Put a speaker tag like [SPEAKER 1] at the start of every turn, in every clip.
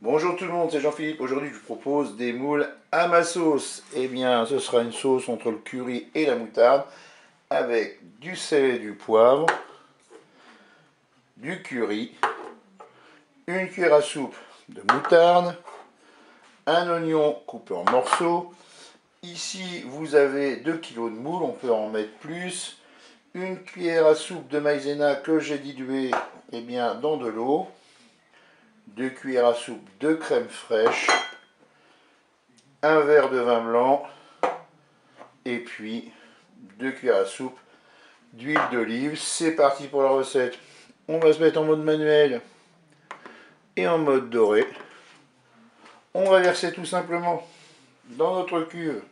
[SPEAKER 1] Bonjour tout le monde, c'est Jean-Philippe. Aujourd'hui, je vous propose des moules à ma sauce. Eh bien, ce sera une sauce entre le curry et la moutarde avec du sel et du poivre, du curry, une cuillère à soupe de moutarde, un oignon coupé en morceaux. Ici, vous avez 2 kg de moules, on peut en mettre plus. Une cuillère à soupe de maïzena que j'ai dilué dans de l'eau. 2 cuillères à soupe de crème fraîche. Un verre de vin blanc. Et puis 2 cuillères à soupe d'huile d'olive. C'est parti pour la recette. On va se mettre en mode manuel et en mode doré. On va verser tout simplement dans notre cuve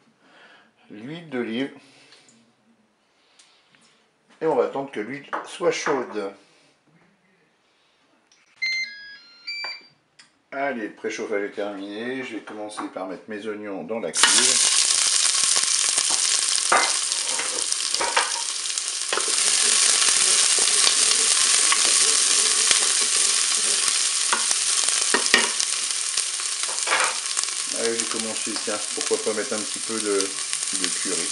[SPEAKER 1] l'huile d'olive. Et on va attendre que l'huile soit chaude. Allez, le préchauffage est terminé. Je vais commencer par mettre mes oignons dans la cuve. Allez, j'ai commencé, tiens, pourquoi pas mettre un petit peu de curry.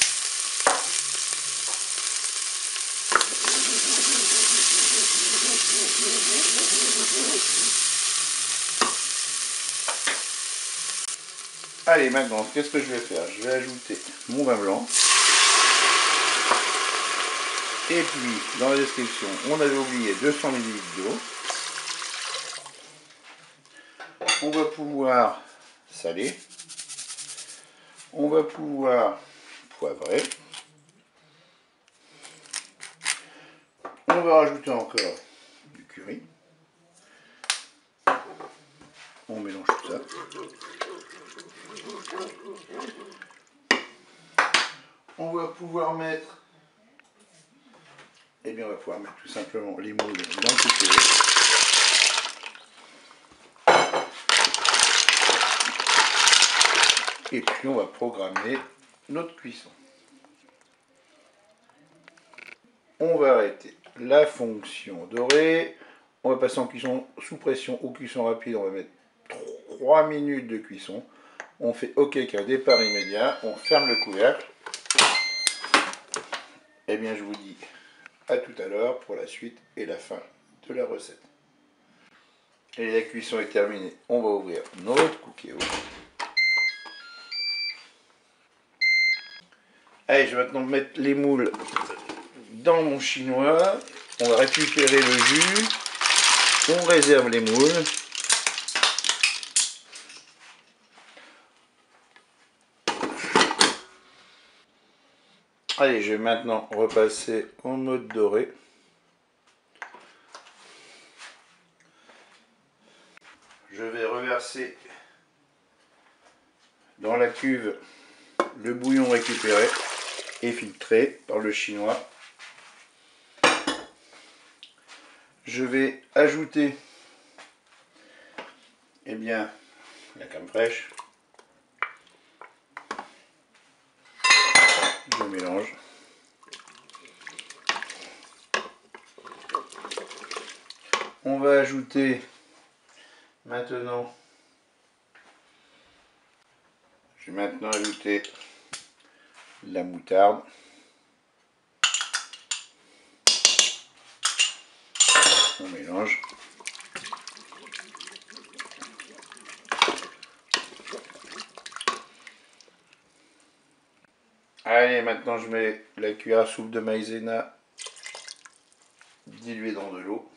[SPEAKER 1] Allez, maintenant, qu'est-ce que je vais faire? Je vais ajouter mon vin blanc. Et puis, dans la description, on avait oublié 200 ml d'eau. On va pouvoir saler. On va pouvoir poivrer. On va rajouter encore du curry. On mélange tout ça. On va pouvoir mettre, on va pouvoir mettre tout simplement les moules dans le couteau. Et puis on va programmer notre cuisson. On va arrêter la fonction dorée. On va passer en cuisson sous pression ou cuisson rapide. On va mettre 3 minutes de cuisson. On fait OK avec un départ immédiat. On ferme le couvercle. Je vous dis à tout à l'heure pour la suite et la fin de la recette. Et la cuisson est terminée. On va ouvrir notre cookéo. Allez, je vais maintenant mettre les moules dans mon chinois. On va récupérer le jus. On réserve les moules. Allez, je vais maintenant repasser en mode doré. Je vais reverser dans la cuve le bouillon récupéré et filtré par le chinois. Je vais ajouter la crème fraîche. Je mélange. On va ajouter maintenant, je vais maintenant ajouter la moutarde. On mélange. Allez, maintenant je mets la cuillère à soupe de maïzena diluée dans de l'eau.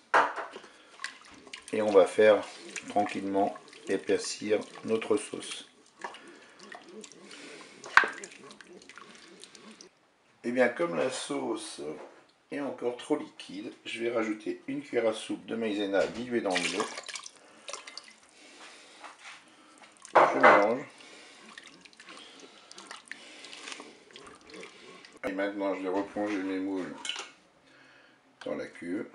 [SPEAKER 1] Et on va faire tranquillement épaissir notre sauce. Comme la sauce est encore trop liquide, je vais rajouter une cuillère à soupe de maïzena diluée dans l'eau. Je mélange. Et maintenant, je vais replonger mes moules dans la cuve.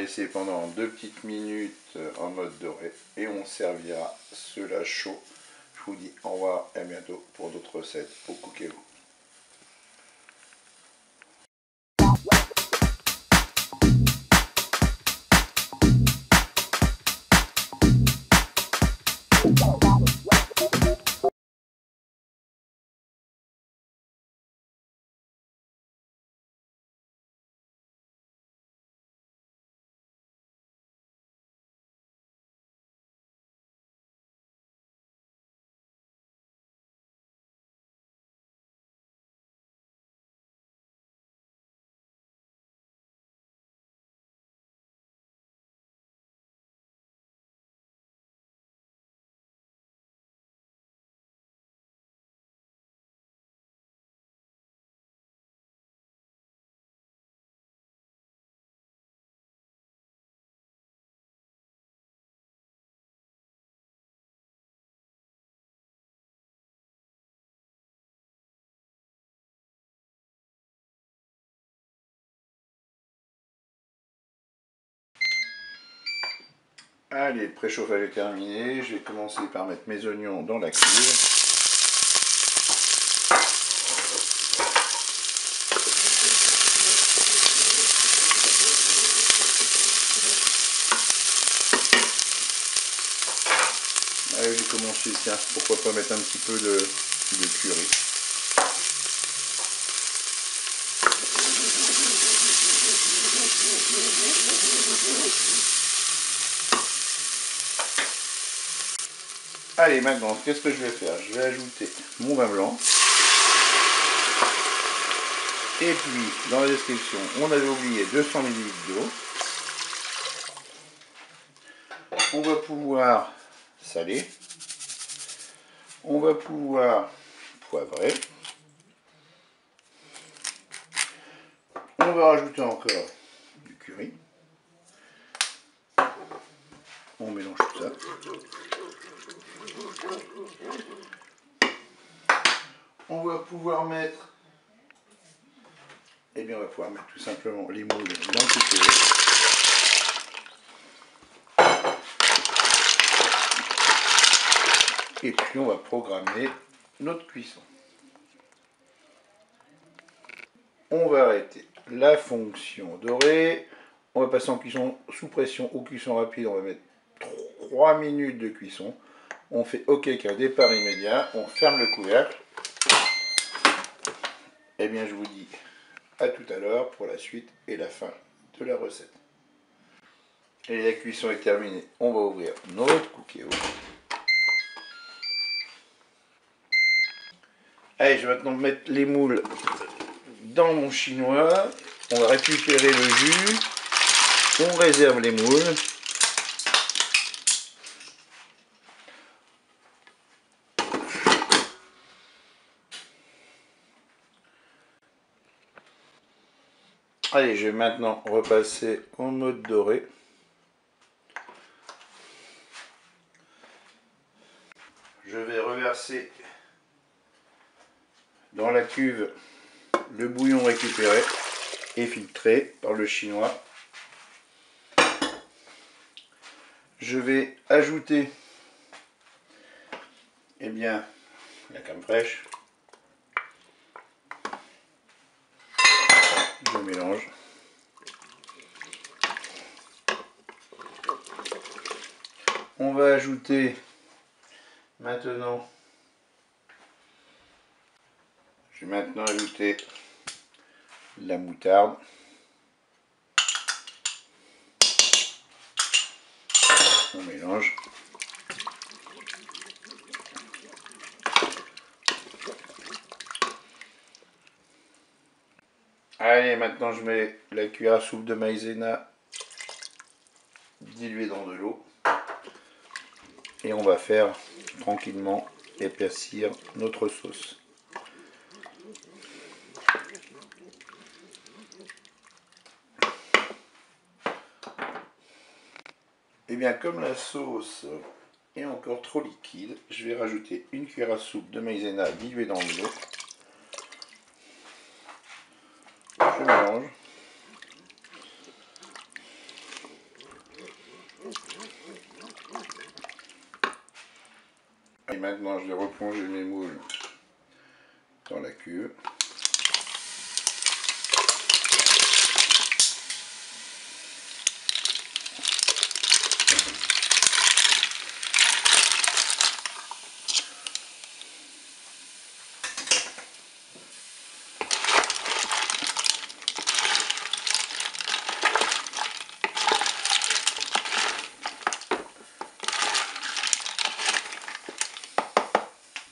[SPEAKER 1] laisser pendant 2 petites minutes en mode doré et on servira cela chaud. Je vous dis au revoir et à bientôt pour d'autres recettes au Cookéo. Allez, le préchauffage est terminé. Je vais commencer par mettre mes oignons dans la cuve. Allez, j'ai commencé, tiens, pourquoi pas mettre un petit peu de curry. Allez, maintenant, qu'est-ce que je vais faire? Je vais ajouter mon vin blanc. Et puis, dans la description, on avait oublié 200 ml d'eau. On va pouvoir saler. On va pouvoir poivrer. On va rajouter encore du curry. On mélange tout ça. On va pouvoir mettre, eh bien on va pouvoir mettre tout simplement les moules dans le Cookéo. Et puis on va programmer notre cuisson. On va arrêter la fonction dorée. On va passer en cuisson sous pression ou cuisson rapide. On va mettre 3 minutes de cuisson. On fait OK avec un départ immédiat. On ferme le couvercle. Eh bien je vous dis à tout à l'heure pour la suite et la fin de la recette. Et la cuisson est terminée. On va ouvrir notre Cookéo. Allez, je vais maintenant mettre les moules dans mon chinois. On va récupérer le jus. On réserve les moules. Allez, je vais maintenant repasser en mode doré. Je vais reverser dans la cuve le bouillon récupéré et filtré par le chinois. Je vais ajouter eh bien, la crème fraîche. Je mélange. On va ajouter maintenant, je vais maintenant ajouter la moutarde. On mélange. Allez, maintenant je mets la cuillère à soupe de maïzena diluée dans de l'eau. Et on va faire tranquillement épaissir notre sauce. Et bien comme la sauce est encore trop liquide, je vais rajouter une cuillère à soupe de maïzena diluée dans de l'eau. Je mélange. Et maintenant, je vais replonger mes moules dans la cuve.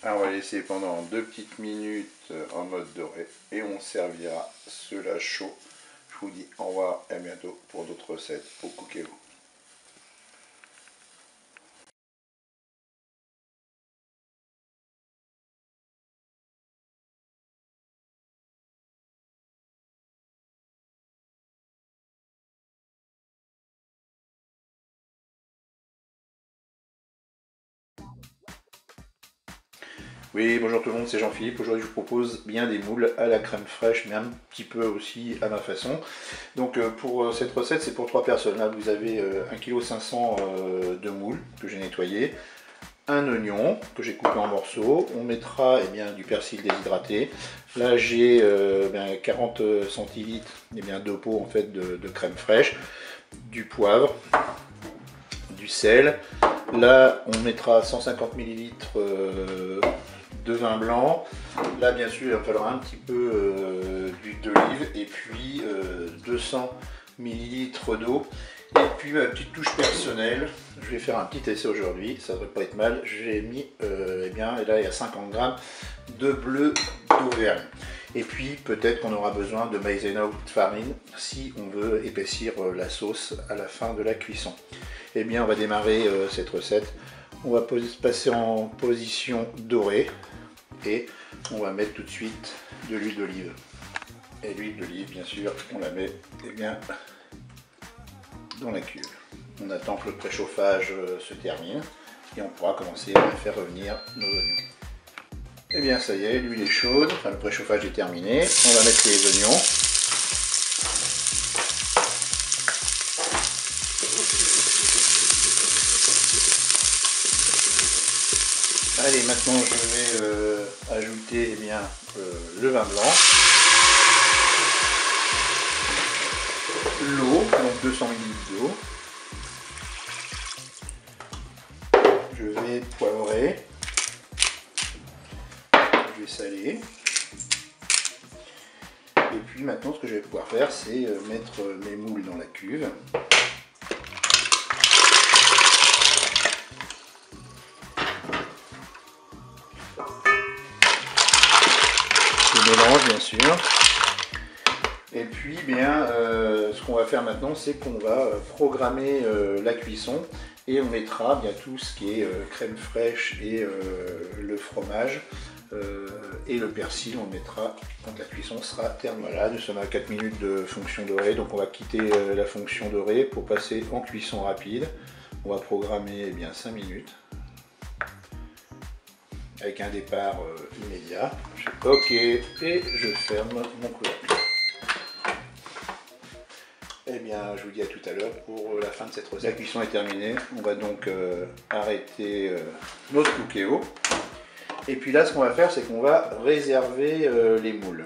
[SPEAKER 1] On va laisser pendant 2 petites minutes en mode doré et on servira cela chaud. Je vous dis au revoir et à bientôt pour d'autres recettes au Cookéo. Oui, bonjour tout le monde, c'est Jean-Philippe. Aujourd'hui, je vous propose bien des moules à la crème fraîche, mais un petit peu aussi à ma façon. Donc pour cette recette, c'est pour 3 personnes. Là, vous avez 1,5 kg de moules que j'ai nettoyé, un oignon que j'ai coupé en morceaux. On mettra du persil déshydraté. Là, j'ai 40 centilitres de pot en fait de crème fraîche, du poivre, du sel. Là, on mettra 150 ml de vin blanc. Là, bien sûr, il va falloir un petit peu d'huile d'olive et puis 200 ml d'eau. Et puis ma petite touche personnelle, je vais faire un petit essai aujourd'hui, ça devrait pas être mal. J'ai mis, et là il y a 50 g de bleu d'Auvergne. Et puis peut-être qu'on aura besoin de maïzena ou de farine si on veut épaissir la sauce à la fin de la cuisson. Eh bien, on va démarrer cette recette. On va passer en position dorée et on va mettre tout de suite de l'huile d'olive. Et l'huile d'olive, bien sûr, on la met dans la cuve. On attend que le préchauffage se termine et on pourra commencer à faire revenir nos oignons. Et bien, ça y est, l'huile est chaude, enfin, le préchauffage est terminé. On va mettre les oignons. Allez, maintenant je vais ajouter le vin blanc, l'eau, donc 200 ml d'eau. Je vais poivrer, je vais saler. Et puis maintenant ce que je vais pouvoir faire, c'est mettre mes moules dans la cuve. Mélange bien sûr. Et puis ce qu'on va faire maintenant, c'est qu'on va programmer la cuisson et on mettra bien tout ce qui est crème fraîche et le fromage et le persil, on mettra quand la cuisson sera terminée. Voilà, nous sommes à 4 minutes de fonction dorée, donc on va quitter la fonction dorée pour passer en cuisson rapide. On va programmer 5 minutes. Avec un départ immédiat. Ok, et je ferme mon couvercle. Eh bien, je vous dis à tout à l'heure pour la fin de cette recette. La cuisson est terminée. On va donc arrêter notre Cookéo. Et puis là, ce qu'on va faire, c'est qu'on va réserver les moules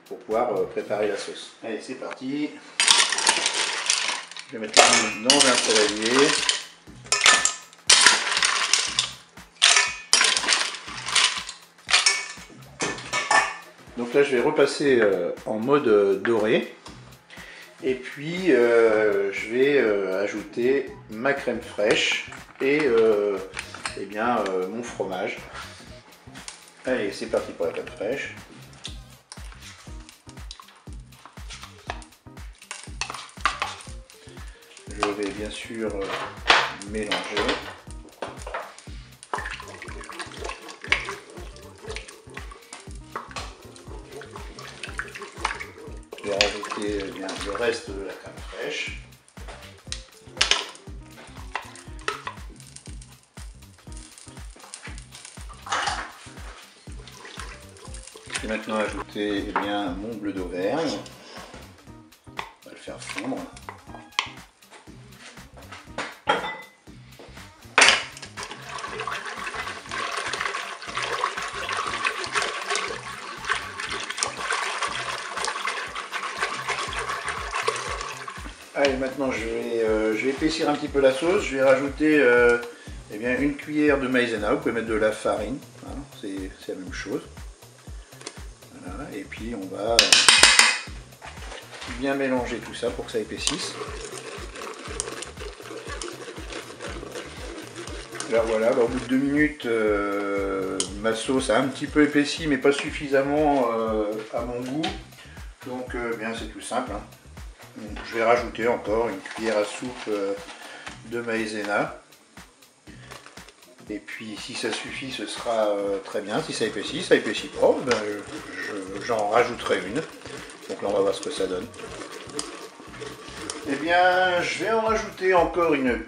[SPEAKER 1] pour pouvoir préparer la sauce. Allez, c'est parti. Je vais mettre les moules dans un saladier. Donc là, je vais repasser en mode doré. Et puis, je vais ajouter ma crème fraîche et mon fromage. Allez, c'est parti pour la crème fraîche. Je vais bien sûr mélanger. Je vais rajouter le reste de la crème fraîche. Je vais maintenant ajouter mon bleu d'Auvergne. On va le faire fondre. maintenant je vais épaissir un petit peu la sauce. Je vais rajouter eh bien, une cuillère de maïzena. Vous pouvez mettre de la farine, hein, c'est la même chose. Voilà. Et puis on va bien mélanger tout ça pour que ça épaississe. Là voilà, bah, au bout de 2 minutes, ma sauce a un petit peu épaissi, mais pas suffisamment à mon goût. Donc bien c'est tout simple. Hein. Donc, je vais rajouter encore une cuillère à soupe de maïzena. Et puis si ça suffit, ce sera très bien. Si ça épaissit pas, ben, j'en rajouterai une. Donc là on va voir ce que ça donne. Eh bien je vais en rajouter encore une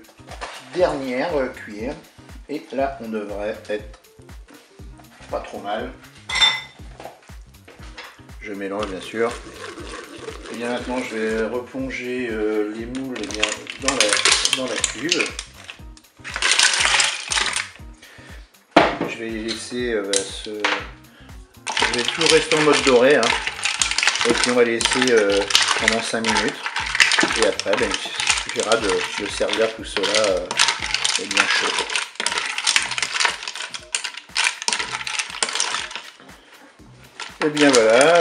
[SPEAKER 1] dernière cuillère. Et là on devrait être pas trop mal. Je mélange bien sûr. Et bien maintenant je vais replonger les moules eh bien, dans la cuve. Je vais les laisser je vais toujours rester en mode doré. Hein. Et puis on va les laisser pendant 5 minutes. Et après ben, il suffira de servir tout cela bien chaud. Et bien voilà,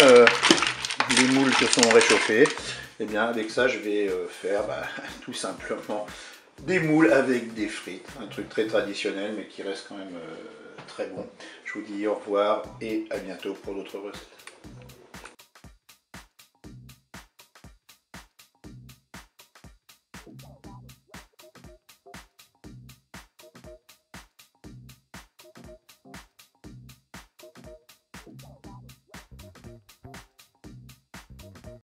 [SPEAKER 1] les moules se sont réchauffés. Et bien avec ça je vais faire tout simplement des moules avec des frites. Un truc très traditionnel mais qui reste quand même très bon. Je vous dis au revoir et à bientôt pour d'autres recettes.